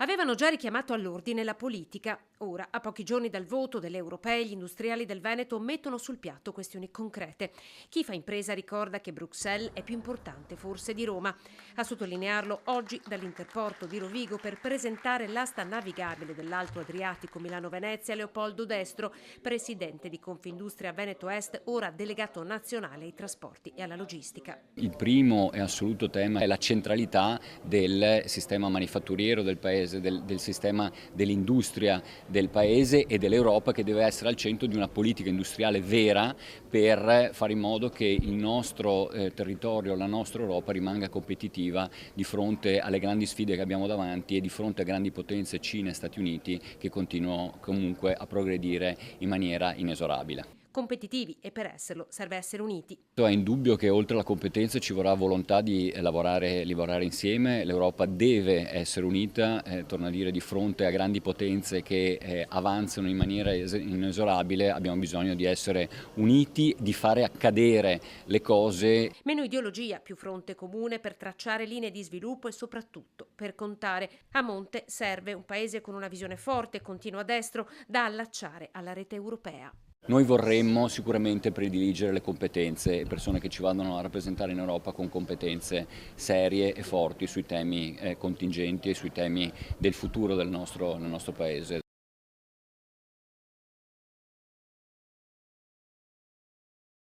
Avevano già richiamato all'ordine la politica. Ora, a pochi giorni dal voto delle europee, gli industriali del Veneto mettono sul piatto questioni concrete. Chi fa impresa ricorda che Bruxelles è più importante forse di Roma. A sottolinearlo oggi dall'Interporto di Rovigo per presentare l'asta navigabile dell'Alto Adriatico Milano-Venezia Leopoldo Destro, presidente di Confindustria Veneto Est, ora delegato nazionale ai trasporti e alla logistica. Il primo e assoluto tema è la centralità del sistema manifatturiero del Paese, del sistema dell'industria del Paese e dell'Europa, che deve essere al centro di una politica industriale vera per fare in modo che il nostro territorio, la nostra Europa rimanga competitiva di fronte alle grandi sfide che abbiamo davanti e di fronte a grandi potenze Cina e Stati Uniti che continuano comunque a progredire in maniera inesorabile. Competitivi e per esserlo serve essere uniti. È indubbio che oltre alla competenza ci vorrà volontà di lavorare insieme. L'Europa deve essere unita, torno a dire, di fronte a grandi potenze che avanzano in maniera inesorabile. Abbiamo bisogno di essere uniti, di fare accadere le cose. Meno ideologia, più fronte comune per tracciare linee di sviluppo e soprattutto per contare. A monte serve un paese con una visione forte e continua a destro da allacciare alla rete europea. Noi vorremmo sicuramente prediligere le competenze, persone che ci vadano a rappresentare in Europa con competenze serie e forti sui temi contingenti e sui temi del futuro del nostro Paese.